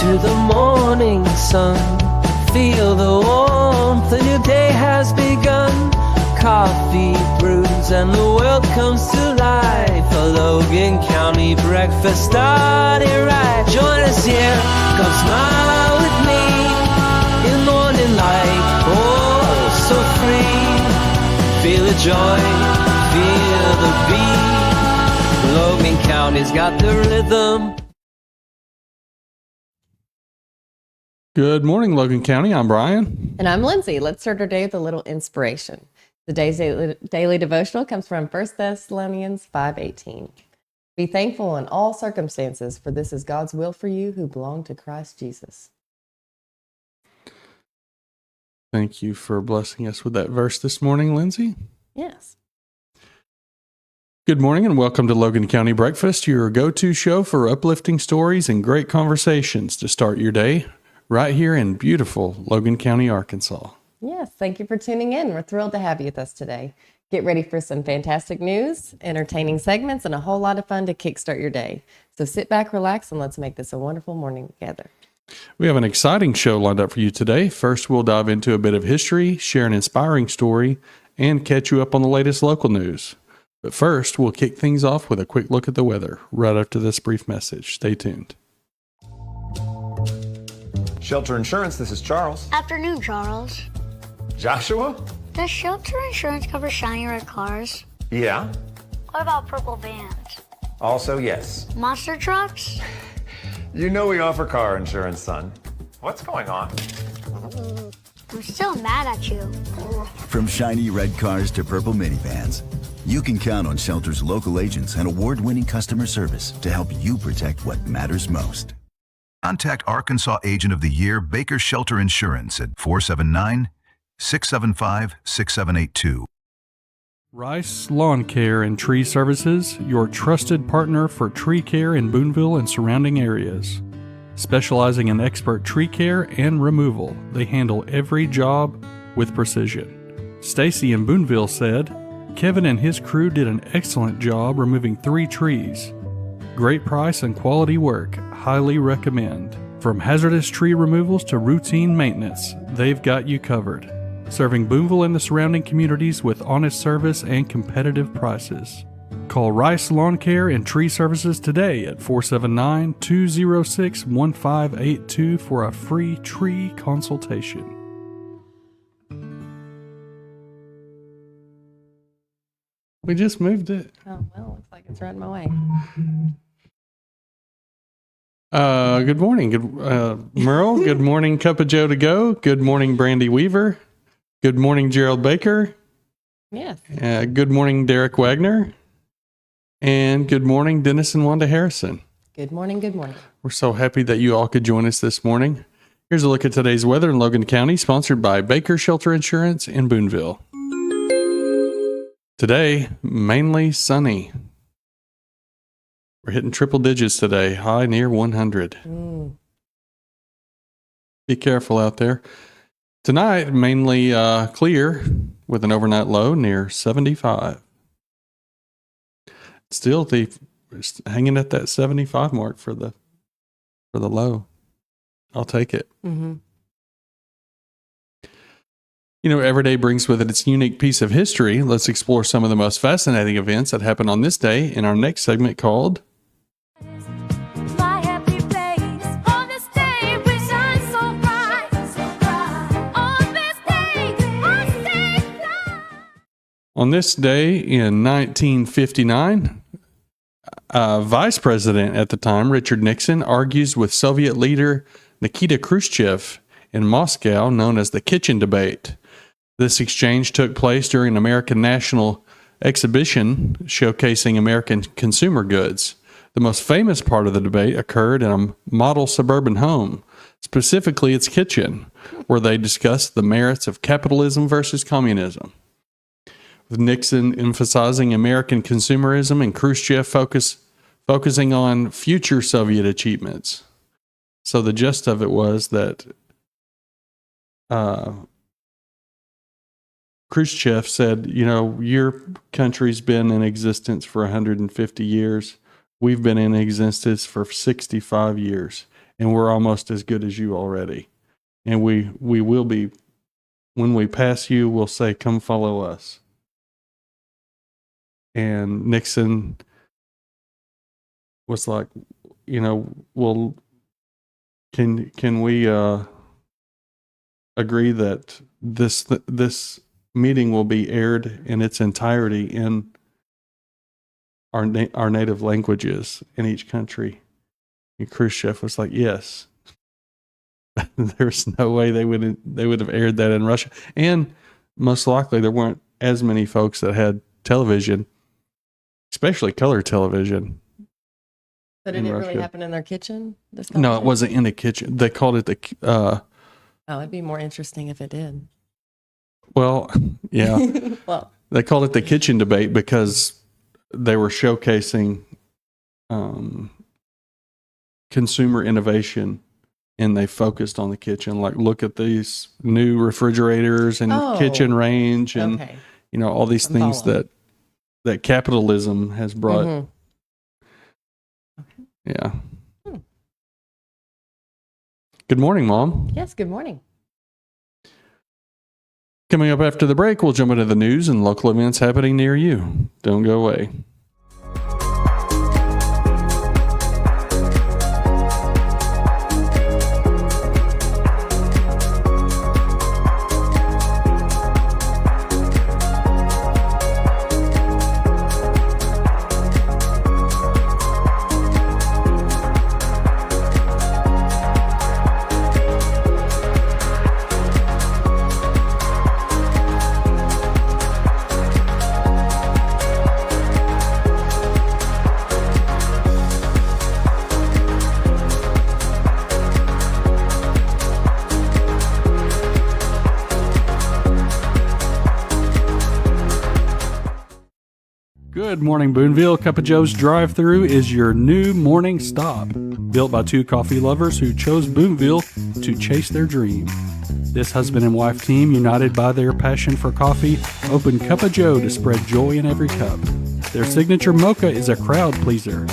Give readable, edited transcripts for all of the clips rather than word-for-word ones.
to the morning sun. Feel the warmth, a new day has begun. Coffee brews and the world comes to life. A Logan County breakfast started right. Join us here, come smile with me. In morning light, oh so free. Feel the joy, feel the beat. Logan County's got the rhythm. Good morning, Logan County. I'm Brian. And I'm Lindsey. Let's start our day with a little inspiration. Today's daily devotional comes from 1 Thessalonians 5:18. Be thankful in all circumstances, for this is God's will for you who belong to Christ Jesus. Thank you for blessing us with that verse this morning, Lindsey. Yes. Good morning and welcome to Logan County Breakfast, your go-to show for uplifting stories and great conversations to start your day right here in beautiful Logan County, Arkansas. Yes, thank you for tuning in. We're thrilled to have you with us today. Get ready for some fantastic news, entertaining segments, and a whole lot of fun to kickstart your day. So sit back, relax, and let's make this a wonderful morning together. We have an exciting show lined up for you today. First, we'll dive into a bit of history, share an inspiring story, and catch you up on the latest local news. But first, we'll kick things off with a quick look at the weather right after this brief message. Stay tuned. Shelter Insurance, this is Charles. Afternoon, Charles. Joshua? Does Shelter Insurance cover shiny red cars? Yeah. What about purple vans? Also, yes. Monster trucks? You know we offer car insurance, son. What's going on? I'm still mad at you. From shiny red cars to purple minivans, you can count on Shelter's local agents and award-winning customer service to help you protect what matters most. Contact Arkansas Agent of the Year Baker Shelter Insurance at 479-675-6782. Rice Lawn Care and Tree Services, your trusted partner for tree care in Boonville and surrounding areas. Specializing in expert tree care and removal, they handle every job with precision. Stacy in Boonville said, Kevin and his crew did an excellent job removing 3 trees. Great price and quality work. Highly recommend. From hazardous tree removals to routine maintenance, they've got you covered. Serving Boonville and the surrounding communities with honest service and competitive prices. Call Rice Lawn Care and Tree Services today at 479-206-1582 for a free tree consultation. We just moved it. Oh, well, looks like it's right my way. Good morning, Merle. Good morning, Cup of Joe to go. Good morning, Brandy Weaver. Good morning, Gerald Baker. Yes. Good morning, Derek Wagner. And good morning, Dennis and Wanda Harrison. Good morning, good morning. We're so happy that you all could join us this morning. Here's a look at today's weather in Logan County, sponsored by Baker Shelter Insurance in Boonville. Today, mainly sunny. We're hitting triple digits today, high near 100. Be careful out there. Tonight, mainly clear with an overnight low near 75. Still, hanging at that 75 mark for the low. I'll take it. Mm-hmm. You know, every day brings with it its unique piece of history. Let's explore some of the most fascinating events that happened on this day in our next segment called On this day in 1959, Vice President at the time, Richard Nixon, argues with Soviet leader Nikita Khrushchev in Moscow, known as the Kitchen Debate. This exchange took place during an American National exhibition showcasing American consumer goods. The most famous part of the debate occurred in a model suburban home, specifically its kitchen, where they discussed the merits of capitalism versus communism. With Nixon emphasizing American consumerism and Khrushchev focusing on future Soviet achievements. So the gist of it was that Khrushchev said, you know, your country's been in existence for 150 years. We've been in existence for 65 years. and we're almost as good as you already. And we will be, when we pass you, we'll say, come follow us. And Nixon was like, well, can we agree that this meeting will be aired in its entirety in our native languages in each country? And Khrushchev was like, yes. There's no way they would have aired that in Russia. And most likely there weren't as many folks that had television, especially color television. So did it really happen in their kitchen? No, it wasn't in the kitchen. They called it oh, it'd be more interesting if it did. Well, yeah. Well, they called it the kitchen debate because they were showcasing consumer innovation, and they focused on the kitchen. Like, look at these new refrigerators and kitchen range, and all these things that capitalism has brought. Mm-hmm. Yeah. Good morning, Mom. Yes, good morning. Coming up after the break, we'll jump into the news and local events happening near you. Don't go away. Good morning, Boonville. Cup of Joe's drive-thru is your new morning stop. Built by two coffee lovers who chose Boonville to chase their dream. This husband and wife team, united by their passion for coffee, opened Cup of Joe to spread joy in every cup. Their signature mocha is a crowd pleaser.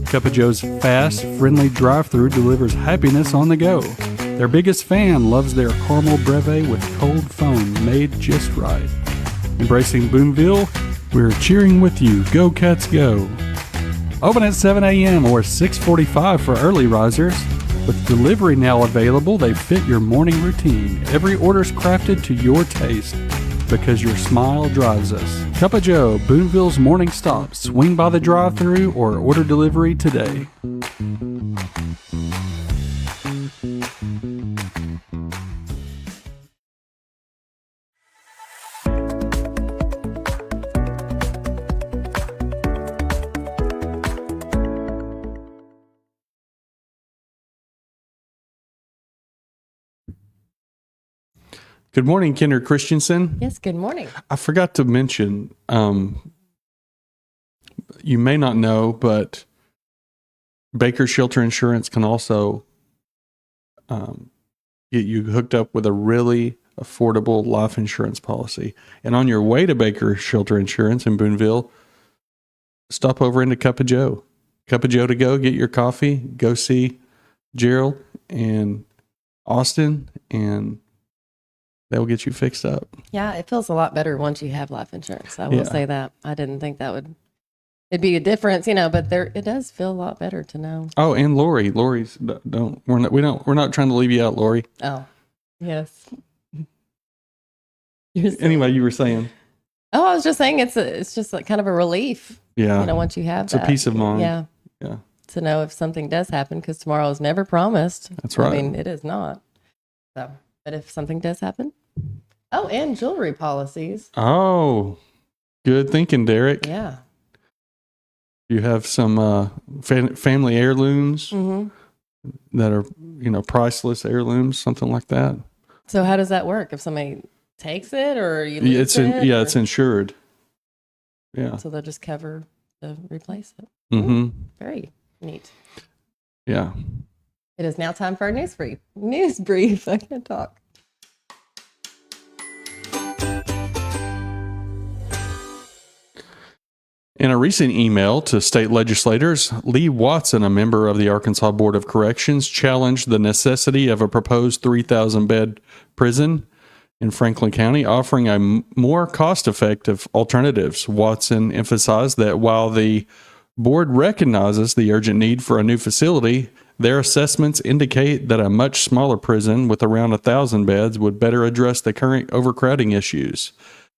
Cup of Joe's fast, friendly drive-thru delivers happiness on the go. Their biggest fan loves their caramel breve with cold foam made just right. Embracing Boonville, we're cheering with you. Go Cats Go. Open at 7 a.m. or 6:45 for early risers. With delivery now available, they fit your morning routine. Every order's crafted to your taste because your smile drives us. Cup of Joe, Boonville's morning stop. Swing by the drive-thru or order delivery today. Good morning, Kinder Christensen. Yes, good morning. I forgot to mention, you may not know, but Baker Shelter Insurance can also get you hooked up with a really affordable life insurance policy. And on your way to Baker Shelter Insurance in Boonville, stop over into Cup of Joe. Cup of Joe to go, get your coffee, go see Gerald and Austin, and they'll get you fixed up. Yeah, it feels a lot better once you have life insurance. I will say that. I didn't think it'd be a difference, but it does feel a lot better to know. Oh, and Lori's we're not trying to leave you out, Lori. Oh, yes. Anyway, you were saying. Oh, I was just saying it's just like kind of a relief. Yeah. Once you have it's a peace of mind. Yeah. Yeah. To know if something does happen, because tomorrow is never promised. That's right. I mean, it is not. So, but if something does happen. Oh, and jewelry policies. Oh, good thinking, Derek. Yeah. You have some family heirlooms that are, priceless heirlooms, something like that. So how does that work? If somebody takes it or you lose it? It's insured. Yeah. So they'll just cover to replace it. Mm-hmm. Very neat. Yeah. It is now time for our news brief. I can't talk. In a recent email to state legislators, Lee Watson, a member of the Arkansas Board of Corrections, challenged the necessity of a proposed 3,000-bed prison in Franklin County, offering a more cost-effective alternatives. Watson emphasized that while the board recognizes the urgent need for a new facility, their assessments indicate that a much smaller prison with around 1,000 beds would better address the current overcrowding issues,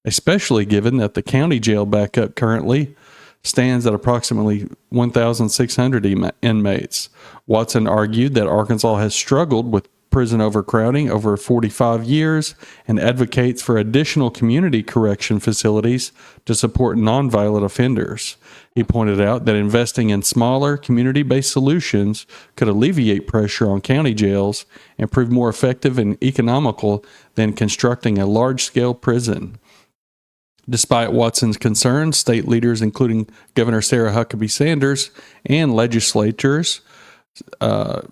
especially given that the county jail backup currently stands at approximately 1,600 inmates. Watson argued that Arkansas has struggled with prison overcrowding over 45 years and advocates for additional community correction facilities to support nonviolent offenders. He pointed out that investing in smaller, community-based solutions could alleviate pressure on county jails and prove more effective and economical than constructing a large-scale prison. Despite Watson's concerns, state leaders, including Governor Sarah Huckabee Sanders and legislators,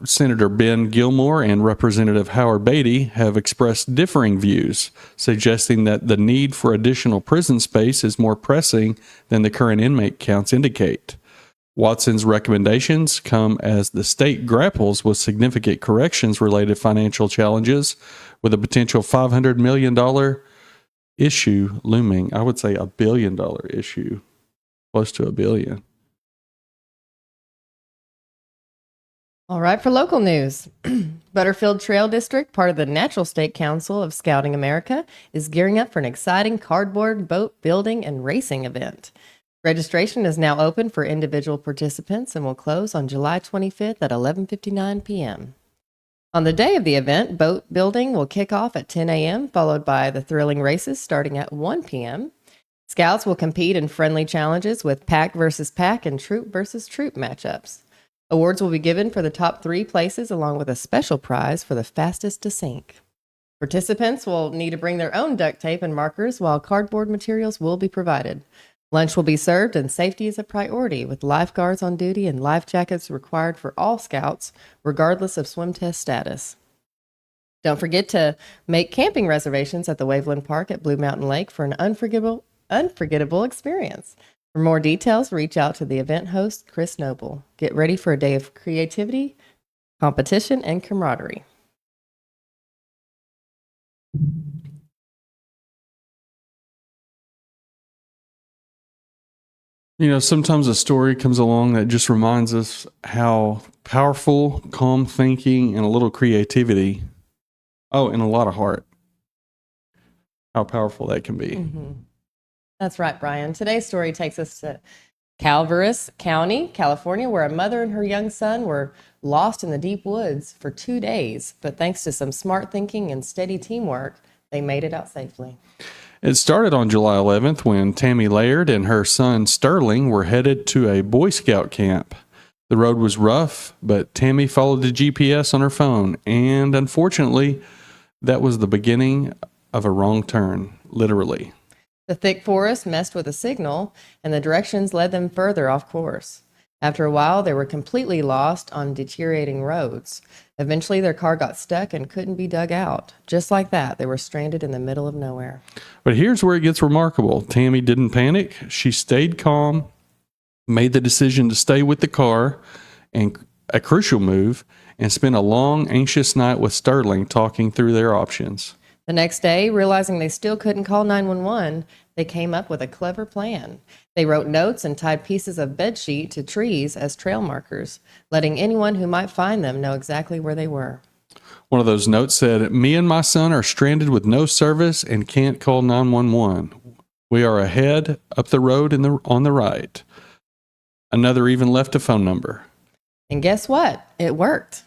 Senator Ben Gilmore and Representative Howard Beatty, have expressed differing views, suggesting that the need for additional prison space is more pressing than the current inmate counts indicate. Watson's recommendations come as the state grapples with significant corrections-related financial challenges, with a potential $500 million issue looming. I would say $1 billion issue, close to $1 billion. All right, for local news, Butterfield Trail District, part of the Natural State Council of Scouting America, is gearing up for an exciting cardboard boat building and racing event. Registration is now open for individual participants and will close on July 25th at 11:59 p.m. On the day of the event, boat building will kick off at 10 a.m., followed by the thrilling races starting at 1 p.m. Scouts will compete in friendly challenges with pack versus pack and troop versus troop matchups. Awards will be given for the top 3 places, along with a special prize for the fastest to sink. Participants will need to bring their own duct tape and markers, while cardboard materials will be provided. Lunch will be served, and safety is a priority, with lifeguards on duty and life jackets required for all scouts, regardless of swim test status. Don't forget to make camping reservations at the Waveland Park at Blue Mountain Lake for an unforgettable experience. For more details, reach out to the event host, Chris Noble. Get ready for a day of creativity, competition, and camaraderie. You know, sometimes a story comes along that just reminds us how powerful, calm thinking, and a little creativity, and a lot of heart, how powerful that can be. Mm-hmm. That's right, Brian. Today's story takes us to Calaveras County, California, where a mother and her young son were lost in the deep woods for 2 days. But thanks to some smart thinking and steady teamwork, they made it out safely. It started on July 11th when Tammy Laird and her son Sterling were headed to a Boy Scout camp. The road was rough, but Tammy followed the GPS on her phone, and unfortunately, that was the beginning of a wrong turn, literally. The thick forest messed with the signal, and the directions led them further off course. After a while, they were completely lost on deteriorating roads. Eventually, their car got stuck and couldn't be dug out. Just like that, they were stranded in the middle of nowhere. But here's where it gets remarkable. Tammy didn't panic. She stayed calm, made the decision to stay with the car, and a crucial move, and spent a long, anxious night with Sterling talking through their options. The next day, realizing they still couldn't call 911, they came up with a clever plan. They wrote notes and tied pieces of bedsheet to trees as trail markers, letting anyone who might find them know exactly where they were. One of those notes said, "Me and my son are stranded with no service and can't call 911. We are ahead up the road on the right." Another even left a phone number. And guess what? It worked.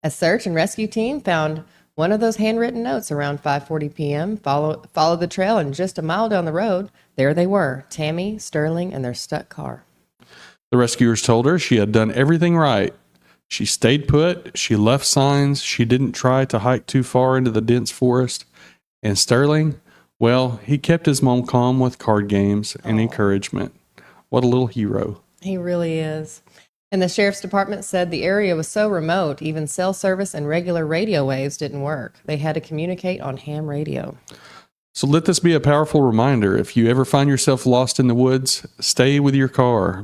A search and rescue team found one of those handwritten notes around 5:40 p.m., followed the trail, and just a mile down the road, there they were, Tammy, Sterling, and their stuck car. The rescuers told her she had done everything right. She stayed put, she left signs, she didn't try to hike too far into the dense forest. And Sterling, well, he kept his mom calm with card games and encouragement. What a little hero. He really is. And the sheriff's department said the area was so remote, even cell service and regular radio waves didn't work. They had to communicate on ham radio. So let this be a powerful reminder. If you ever find yourself lost in the woods, stay with your car,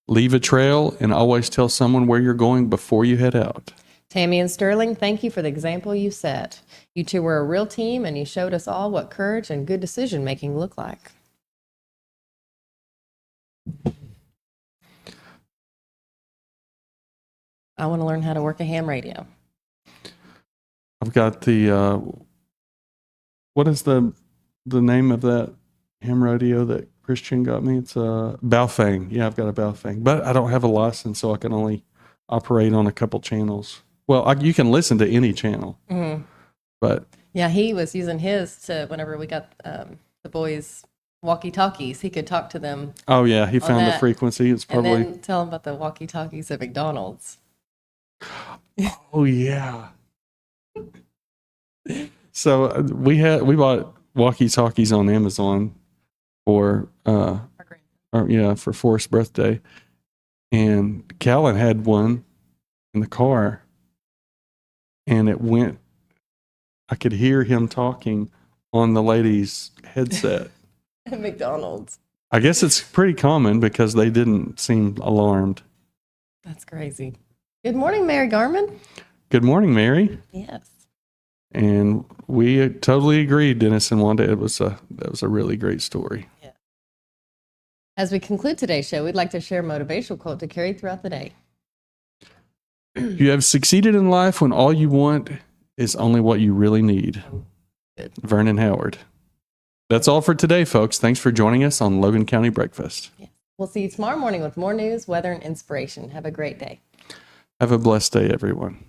leave a trail, and always tell someone where you're going before you head out. Tammy and Sterling, thank you for the example you set. You two were a real team, and you showed us all what courage and good decision making look like. I want to learn how to work a ham radio. I've got the, what is the name of that ham radio that Christian got me? It's a Baofeng. Yeah, I've got a Baofeng, but I don't have a license, so I can only operate on a couple channels. Well, you can listen to any channel, but Yeah, he was using his to, whenever we got the boys' walkie-talkies, he could talk to them oh yeah, he found the that. frequency. It's and probably, then tell them about the walkie-talkies at McDonald's. oh yeah. So we bought walkie-talkies on Amazon for for Forrest's birthday, and Callan had one in the car, and I could hear him talking on the lady's headset. At McDonald's. I guess it's pretty common because they didn't seem alarmed. That's crazy. Good morning, Mary Garman. Good morning, Mary. Yes. And we totally agreed, Dennis and Wanda. That was a really great story. Yeah. As we conclude today's show, we'd like to share a motivational quote to carry throughout the day. You have succeeded in life when all you want is only what you really need. Good. Vernon Howard. That's all for today, folks. Thanks for joining us on Logan County Breakfast. Yeah. We'll see you tomorrow morning with more news, weather, and inspiration. Have a great day. Have a blessed day, everyone.